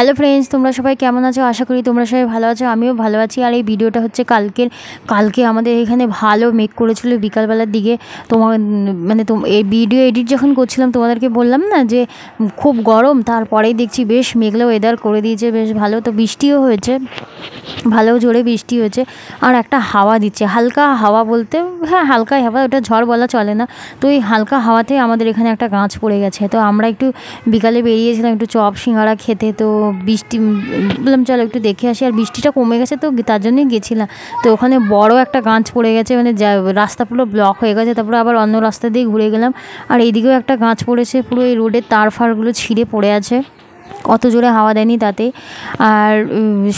Hello friends, তোমরা সবাই কেমন আছো? আশা করি তোমরা সবাই ভালো আছো, আমিও ভালো আছি। আর এই ভিডিওটা হচ্ছে কালকে আমাদের এখানে ভালো মেঘ করেছিল বিকালবেলার দিকে। তোমার এই ভিডিও এডিট যখন করছিলাম তোমাদেরকে বললাম না যে খুব গরম, তারপরেই দেখছি বেশ মেঘলা ওয়েদার করে দিয়েছে, বেশ ভালো। তো বৃষ্টিও হয়েছে, ভালো জোরে বৃষ্টি হয়েছে। আর একটা হাওয়া দিচ্ছে, হালকা হাওয়া বলতে হ্যাঁ হালকাই হাওয়া, ওটা ঝড় বলা চলে না। তো এই হালকা হাওয়াতে আমাদের এখানে একটা গাছ পড়ে গেছে। তো আমরা একটু বিকালে বেরিয়েছিলাম একটু চপ সিঙ্গাড়া খেতে। তো বৃষ্টি বললাম চলো একটু দেখে আসি, আর বৃষ্টিটা কমে গেছে তো তার জন্যই গেছিলাম। তো ওখানে বড় একটা গাছ পড়ে গেছে, রাস্তা পুরো ব্লক হয়ে গেছে। তারপরে আবার অন্য রাস্তা দিয়ে ঘুরে গেলাম, আর এইদিকেও একটা গাছ পড়েছে, পুরো এই রোডের তার ফারগুলো ছিঁড়ে পড়ে আছে। অত জোরে হাওয়া দেয়নি তাতে। আর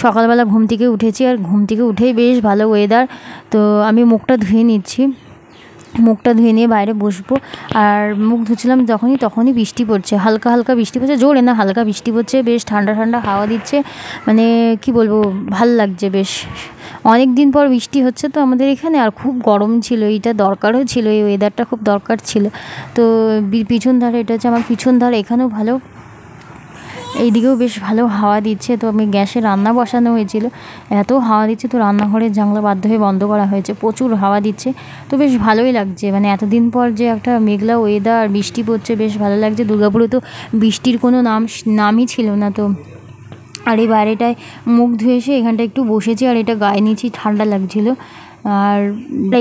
সকালবেলা ঘুম থেকে উঠেছি, আর ঘুম থেকে উঠেই বেশ ভালো ওয়েদার। তো আমি মুখটা ধুয়ে নিচ্ছি, মুখটা ধুয়ে নিয়ে বাইরে বসবো। আর মুখ ধুচ্ছিলাম তখনই বৃষ্টি পড়ছে, হালকা হালকা বৃষ্টি পড়ছে, জোরে না হালকা বৃষ্টি পড়ছে, বেশ ঠান্ডা ঠান্ডা হাওয়া দিচ্ছে। মানে কি বলবো, ভাল লাগছে বেশ। অনেক দিন পর বৃষ্টি হচ্ছে তো আমাদের এখানে, আর খুব গরম ছিল, এইটা দরকারও ছিল, এই ওয়েদারটা খুব দরকার ছিল। তো পিছন ধারে, এটা হচ্ছে আমার পিছন ধারে, এখানেও ভালো, এইদিকেও বেশ ভালো হাওয়া দিচ্ছে। তো আমি গ্যাসে রান্না বসানো হয়েছিল, এত হাওয়া দিচ্ছে তো রান্নাঘরের জানলা বাধ্য হয়ে বন্ধ করা হয়েছে, প্রচুর হাওয়া দিচ্ছে। তো বেশ ভালোই লাগছে, মানে এতদিন পর যে একটা মেঘলা ওয়েদার, বৃষ্টি পড়ছে, বেশ ভালো লাগছে। দুর্গাপুরে তো বৃষ্টির কোনো নামই ছিল না। তো আর এই বাইরেটায় মুখ ধুয়ে এসে এখানটা একটু বসেছি, আর এটা গায়ে নিয়েছি, ঠান্ডা লাগছিল। আর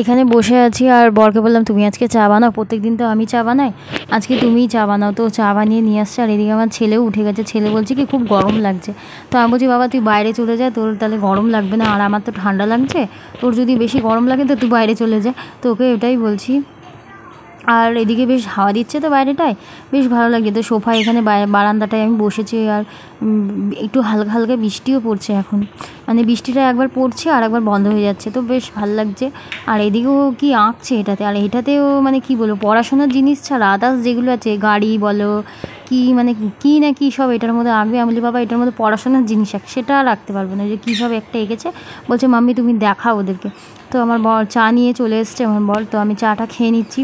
এখানে বসে আছি, আর বরকে বললাম তুমি আজকে চা বানাও, প্রত্যেকদিন তো আমি চা বানাই, আজকে তুমিই চা বানাও। তো চা বানিয়ে নিয়ে আসছে। আর এদিকে আমার ছেলেও উঠে গেছে, ছেলে বলছে কি খুব গরম লাগছে। তো আমি বলছি বাবা তুই বাইরে চলে যা, তোর তাহলে গরম লাগবে না, আর আমার তো ঠান্ডা লাগছে, তোর যদি বেশি গরম লাগে তো তুই বাইরে চলে যা। তো ওকে ওটাই বলছি। আর এদিকে বেশ হাওয়া দিচ্ছে তো বাইরেটায়, বেশ ভালো লাগে। তো সোফা এখানে বারান্দাটায় আমি বসেছি, আর একটু হালকা হালকা বৃষ্টিও পড়ছে এখন, মানে বৃষ্টিটা একবার পড়ছে আর একবার বন্ধ হয়ে যাচ্ছে, তো বেশ ভালো লাগছে। আর এদিকেও কি আঁকছে এটাতে, আর এটাতেও মানে কি বলবো, পড়াশোনার জিনিস ছাড়া আদার্স যেগুলো আছে, গাড়ি বলো কি মানে কি না কি সব এটার মধ্যে আঁকবে। আমি বলি বাবা এটার মধ্যে পড়াশোনার জিনিস সেটা আর রাখতে পারবো না, যে কী সব একটা এঁকেছে। বলছে মাম্মি তুমি দেখাও ওদেরকে। তো আমার বর চা নিয়ে চলে এসছে, আমার বর। তো আমি চাটা খেয়ে নিচ্ছি,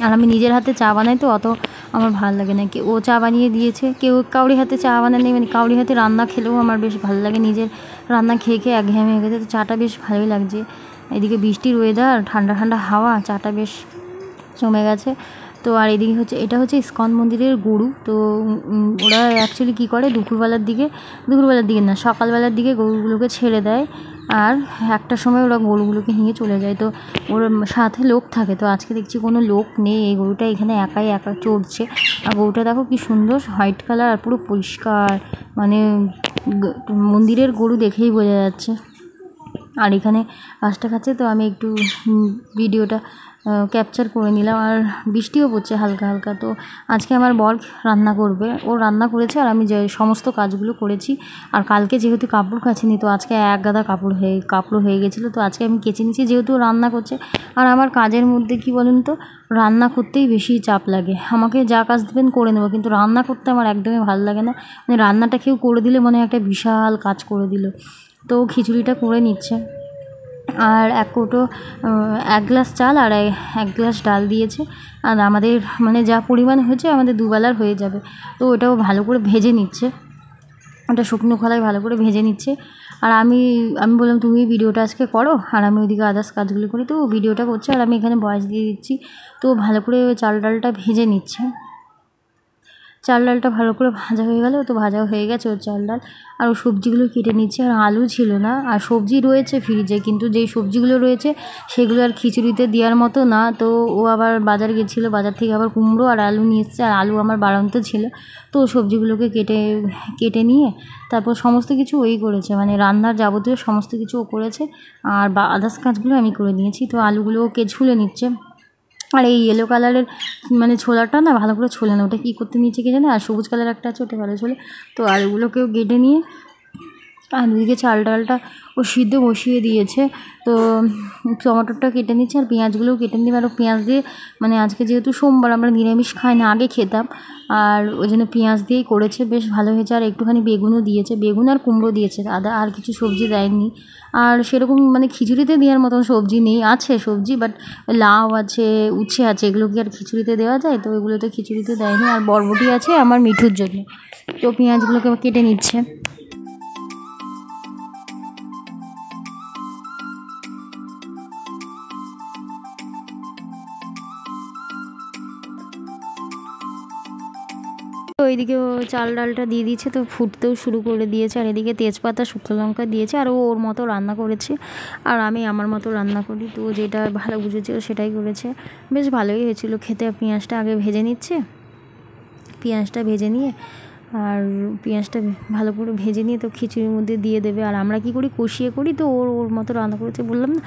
আর আমি নিজের হাতে চা বানাই তো অত আমার ভালো লাগে না, ও চা বানিয়ে দিয়েছে, কাউরি হাতে চা বানানো নেই, মানে কাউরি হাতে রান্না খেলেও আমার বেশ ভালো লাগে, নিজের রান্না খেয়ে খেয়ে একঘেয়েমি হয়ে গেছে। তো চাটা বেশ ভালোই লাগছে, এদিকে বৃষ্টির ওয়েদার, ঠান্ডা ঠান্ডা হাওয়া, চাটা বেশ জমে গেছে। তো আর এদিকে হচ্ছে, এটা হচ্ছে ইস্কন মন্দিরের গরু। তো ওরা অ্যাকচুয়ালি কী করে, দুপুরবেলার দিকে না সকালবেলার দিকে গরুগুলোকে ছেড়ে দেয়, আর একটার সময় ওরা গরুগুলোকে নিয়ে চলে যায়। তো ওর সাথে লোক থাকে, তো আজকে দেখছি কোনো লোক নেই, এই গরুটা এখানে একাই একা চড়ছে। আর গরুটা দেখো কি সুন্দর হোয়াইট কালার, আর পুরো পরিষ্কার, মানে মন্দিরের গরু দেখেই বোঝা যাচ্ছে। আর এখানে ঘাসটা খাচ্ছে, তো আমি একটু ভিডিওটা ক্যাপচার করে নিলাম। আর বৃষ্টিও পড়ছে হালকা হালকা। তো আজকে আমার বর রান্না করবে, ও রান্না করেছে, আর আমি যে সমস্ত কাজগুলো করেছি। আর কালকে যেহেতু কাপড় কাচিনি, তো আজকে এক গাদা কাপড় হয়ে গেছিলো, তো আজকে আমি কেচে নিচ্ছি, যেহেতু রান্না করছে। আর আমার কাজের মধ্যে কি বলুন তো, রান্না করতেই বেশি চাপ লাগে, আমাকে যা কাজ দেবেন করে নেবো, কিন্তু রান্না করতে আমার একদমই ভালো লাগে না। মানে রান্নাটা কেউ করে দিলে মনে হয় একটা বিশাল কাজ করে দিল। তো খিচুড়িটা করে নিচ্ছে, আর এক গ্লাস চাল আর এক গ্লাস ডাল দিয়েছে। আর আমাদের মানে যা পরিমাণ হয়েছে আমাদের দুবেলার হয়ে যাবে। তো ওটাও ভালো করে ভেজে নিচ্ছে, ওটা শুকনো খোলায় ভালো করে ভেজে নিচ্ছে। আর আমি বললাম তুমি ভিডিওটা আজকে করো, আর আমি ওইদিকে আদার্স কাজগুলো করি। তো ভিডিওটা করছে, আর আমি এখানে ভয়েস দিয়ে দিচ্ছি। তো ভালো করে চাল ডালটা ভেজে নিচ্ছে, চাল ডালটা ভালো করে ভাজা হয়ে গেল, তো ভাজা হয়ে গেছে ওর চাল ডাল। আর ও সবজিগুলো কেটে নিচ্ছে, আর আলু ছিল না, আর সবজি রয়েছে ফ্রিজে, কিন্তু যেই সবজিগুলো রয়েছে সেগুলো আর খিচুড়িতে দেওয়ার মতো না। তো ও আবার বাজার গেছিলো, বাজার থেকে আবার কুমড়ো আর আলু নিয়ে এসছে, আর আলু আমার বাড়ন্ত ছিল। তো সবজিগুলোকে কেটে নিয়ে তারপর সমস্ত কিছু ওই করেছে, মানে রান্নার যাবতীয় সমস্ত কিছু ও করেছে, আর আদার্স কাজগুলো আমি করে নিয়েছি। তো আলুগুলো ওকে ছুলে নিচ্ছে। আর এই ইয়েলো কালারের মানে ছোলাটা না ভালো করে ছোলে না, ওটা কী করতে নিয়েছে কে জানে। আর সবুজ কালার একটা আছে, ওটা ভালো ছোলে। তো আলুগুলোকেও কেটে নিয়ে আর ওদিকে চাল ডালটা ও সিদ্ধ বসিয়ে দিয়েছে। তো টমেটোটা কেটে নিচ্ছে আর পেঁয়াজগুলোও কেটে নিবে। আরও পেঁয়াজ দিয়ে মানে আজকে যেহেতু সোমবার আমরা নিরামিষ খাই না, আগে খেতাম, আর ওই জন্য পেঁয়াজ দিয়েই করেছে, বেশ ভালো হয়েছে। আর একটুখানি বেগুনও দিয়েছে, বেগুন আর কুমড়ো দিয়েছে, আর কিছু সবজি দেয়নি। আর সেরকম মানে খিচুড়িতে দেওয়ার মতন সবজি নেই, আছে সবজি বাট লাউ আছে, উচ্ছে আছে, এগুলো কি আর খিচুড়িতে দেওয়া যায়? তো এগুলো তো খিচুড়িতে দেয়নি। আর বরবটি আছে আমার মিঠুর জন্য, তো পেঁয়াজগুলোকে কেটে নিচ্ছে। তো এইদিকে ও চাল ডালটা দিয়ে দিয়েছে, তো ফুটতেও শুরু করে দিয়েছে। আর এদিকে তেজপাতা শুকনো লঙ্কা দিয়েছে, আর ও ওর মতো রান্না করেছে, আর আমি আমার মতো রান্না করি। তো যেটা ভালো বুঝেছে ও সেটাই করেছে, বেশ ভালোই হয়েছিল খেতে। পেঁয়াজটা আগে ভেজে নিচ্ছে, পেঁয়াজটা ভেজে নিয়ে আর পেঁয়াজটা ভালো করে ভেজে নিয়ে তো খিচুড়ির মধ্যে দিয়ে দেবে। আর আমরা কী করি, কষিয়ে করি। তো ওর ওর মতো রান্না করেছে, বললাম না,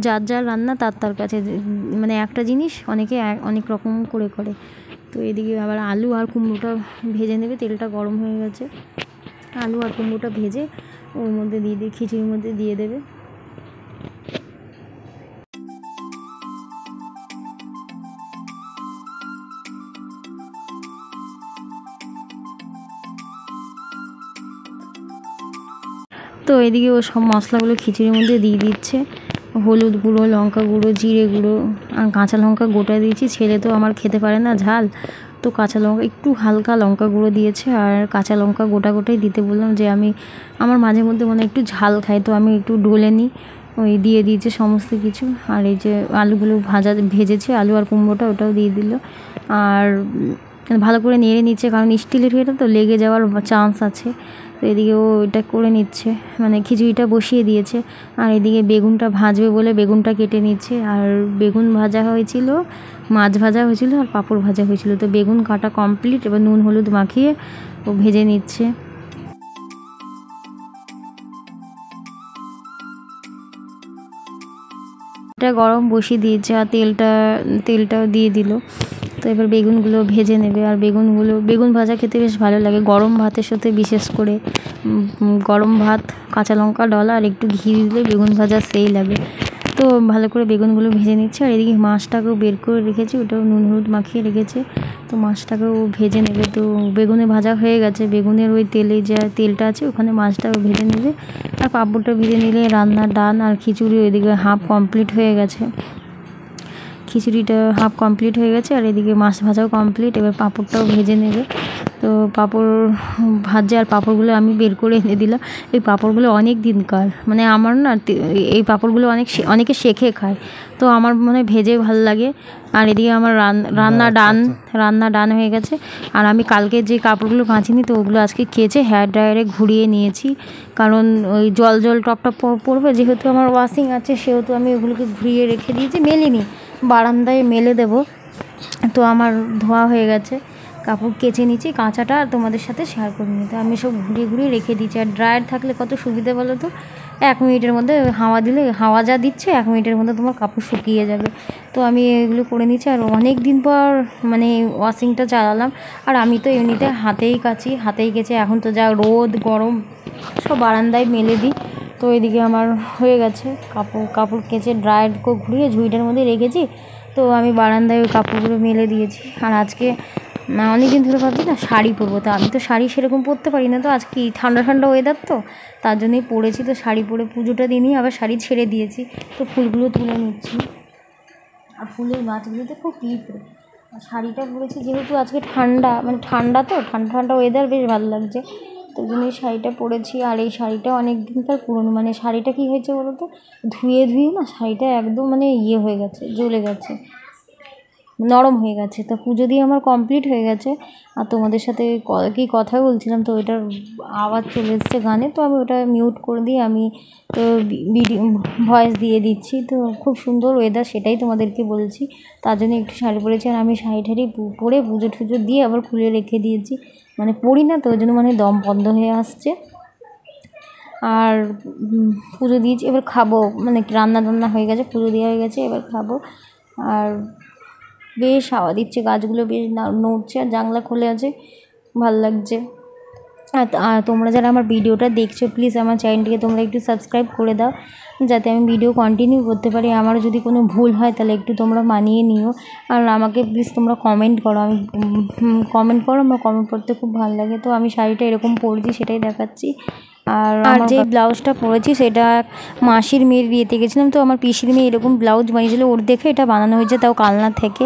যার যার রান্না তার তার কাছে, মানে একটা জিনিস অনেকে অনেক রকম করে করে। তো এদিকে আবার আলু আর কুমড়োটা ভেজে নেবে, তেলটা গরম হয়ে গেছে, আলু আর কুমড়োটা ভেজে ওর মধ্যে দিয়ে দিয়ে খিচুড়ির মধ্যে দিয়ে দেবে। তো এদিকে ও সব মশলাগুলো খিচুড়ির মধ্যে দিয়ে দিচ্ছে, হলুদ গুঁড়ো, লঙ্কা গুঁড়ো, জিরে গুঁড়ো, আর কাঁচা লঙ্কা গোটা দিয়েছি। ছেলে তো আমার খেতে পারে না ঝাল, তো কাঁচা লঙ্কা একটু হালকা লঙ্কা গুঁড়ো দিয়েছে, আর কাঁচা লঙ্কা গোটা গোটাই দিতে বললাম, যে আমি আমার মাঝে মধ্যে মানে একটু ঝাল খাই, তো আমি একটু ডলে নিই। ওই দিয়ে দিয়েছে সমস্ত কিছু। আর এই যে আলুগুলো ভেজেছে, আলু আর কুমড়োটা ওটাও দিয়ে দিল। আর ভালো করে নেড়ে নিচ্ছে, কারণ স্টিলের এটা তো লেগে যাওয়ার চান্স আছে। তো এদিকে ও এটা করে নিচ্ছে, মানে খিচুড়িটা বসিয়ে দিয়েছে। আর এদিকে বেগুনটা ভাজবে বলে বেগুনটা কেটে নিচ্ছে। আর বেগুন ভাজা হয়েছিল, মাছ ভাজা হয়েছিল, আর পাঁপড় ভাজা হয়েছিল। তো বেগুন কাটা কমপ্লিট, এবার নুন হলুদ মাখিয়ে ও ভেজে নিচ্ছে। এটা গরম বসিয়ে দিয়েছে, আর তেলটাও দিয়ে দিল। তো এবার বেগুনগুলো ভেজে নেবে। আর বেগুন ভাজা খেতে বেশ ভালো লাগে গরম ভাতের সাথে, বিশেষ করে গরম ভাত, কাঁচা লঙ্কা ডলা আর একটু ঘি দিলে বেগুন ভাজা সেই লাগে। তো ভালো করে বেগুনগুলো ভেজে নিচ্ছে। আর এদিকে মাছটাকেও বের করে রেখেছি, ওটাও নুন হলুদ মাখিয়ে রেখেছে। তো মাছটাকেও ভেজে নেবে। তো বেগুনে ভাজা হয়ে গেছে, বেগুনের ওই তেলে যা তেলটা আছে ওখানে মাছটাও ভেজে নেবে। আর পাঁপড়টা ভেজে নিলে রান্নার ডান। আর খিচুড়ি ওইদিকে হাফ কমপ্লিট হয়ে গেছে, খিচুড়িটা হাফ কমপ্লিট হয়ে গেছে। আর এদিকে মাছ ভাজাও কমপ্লিট, এবার পাঁপড়টাও ভেজে নেবে। তো পাঁপড় ভাজছে, আর পাঁপড়গুলো আমি বের করে এনে দিলাম। এই পাঁপড়গুলো অনেক দিনকার, মানে আমার না এই পাঁপড়গুলো অনেকে শেখে খায়, তো আমার মনে হয় ভেজে ভালো লাগে। আর এদিকে আমার রান্না ডান হয়ে গেছে। আর আমি কালকে যে কাপড়গুলো কাচিনি, তো ওগুলো আজকে কেচে হেয়ার ড্রায়ারে ঘুরিয়ে নিয়েছি, কারণ ওই জল টপটপ পড়বে, যেহেতু আমার ওয়াশিং আছে সেহেতু আমি ওগুলোকে ঘুরিয়ে রেখে দিয়েছি, মেলিনি, বারান্দায় মেলে দেবো। তো আমার ধোয়া হয়ে গেছে, কাপড় কেচে নিচ্ছি, কাঁচাটা আর তোমাদের সাথে শেয়ার করে নিতে আমি সব ঘুরিয়ে ঘুরিয়ে রেখে দিচ্ছি। আর ড্রায়ার থাকলে কত সুবিধা বলো তো, 1 মিনিটের মধ্যে হাওয়া দিলে, হাওয়া যা দিচ্ছে 1 মিনিটের মধ্যে তোমার কাপড় শুকিয়ে যাবে। তো আমি এগুলো করে নিচ্ছি। আর অনেক দিন পর মানে ওয়াশিংটা চালালাম। আর আমি তো এমনিতে হাতেই কাচি, হাতেই কেচে, এখন তো যা রোদ গরম, সব বারান্দায় মেলে দিই। তো এদিকে আমার হয়ে গেছে, কাপড় কেচে ড্রায়ারকে ঘুরিয়ে ঝুড়িটার মধ্যে রেখেছি। তো আমি বারান্দায় ওই কাপড়গুলো মেলে দিয়েছি। আর আজকে অনেক দিন ধরে ভাবছি না শাড়ি পরবো, তো আমি তো শাড়ি সেরকম পরতে পারি না, তো আজকে ঠান্ডা ঠান্ডা ওয়েদার, তো তার জন্যই পরেছি। তো শাড়ি পরে পুজোটা দিনই আবার শাড়ি ছেড়ে দিয়েছি। তো ফুলগুলো তুলে নিচ্ছি, আর ফুলের গাছগুলোতে খুব পিঁপড়ে। আর শাড়িটা পরেছি যেহেতু আজকে ঠান্ডা, মানে ঠান্ডা, তো ঠান্ডা ঠান্ডা ওয়েদার, বেশ ভালো লাগছে, তো ওই জন্য এই শাড়িটা পরেছি। আর এই শাড়িটা অনেক দিনকার পুরনো, মানে শাড়িটা কী হয়েছে বলো তো, ধুয়ে না শাড়িটা একদম মানে ইয়ে হয়ে গেছে, জ্বলে গেছে, নরম হয়ে গেছে। তো পুজো দিয়ে আমার কমপ্লিট হয়ে গেছে। আর তোমাদের সাথে কি কথা বলছিলাম, তো ওইটার আওয়াজ চলে এসছে গানে, তো আমি ওটা মিউট করে দিয়ে আমি তো ভিডিও ভয়েস দিয়ে দিচ্ছি। তো খুব সুন্দর ওয়েদার, সেটাই তোমাদেরকে বলছি, তার জন্য একটু শাড়ি পরেছি। আর আমি শাড়ি ঠাড়ি পরে পুজো টুজো দিয়ে আবার খুলে রেখে দিয়েছি, মানে পরি না তো ওই জন্য মানে দম বন্ধ হয়ে আসছে। আর পুজো দিয়েছি, এবার খাবো, মানে রান্না হয়ে গেছে, পুজো দেওয়া হয়ে গেছে, এবার খাবো। আর বেশ হাওয়া দিচ্ছে, গাছগুলো বেশ নড়ছে, আর জানলা খুলে আছে, ভাল লাগছে। আর তোমরা যারা আমার ভিডিওটা দেখছো প্লিজ আমার চ্যানেলটিকে তোমরা একটু সাবস্ক্রাইব করে দাও, যাতে আমি ভিডিও কন্টিনিউ করতে পারি। আমারও যদি কোনো ভুল হয় তাহলে একটু তোমরা মানিয়ে নিও। আর আমাকে প্লিজ তোমরা কমেন্ট করো, আমি কমেন্ট করো, আমার কমেন্ট করতে খুব ভালো লাগে। তো আমি শাড়িটা এরকম পরেছি সেটাই দেখাচ্ছি। আর যে ব্লাউজটা পরেছি সেটা মাসির মেয়ের বিয়েতে গেছিলাম, তো আমার পিসির মেয়ে এরকম ব্লাউজ বানিয়েছিল, ওর দেখে এটা বানানো হয়েছে, তাও কালনা থেকে।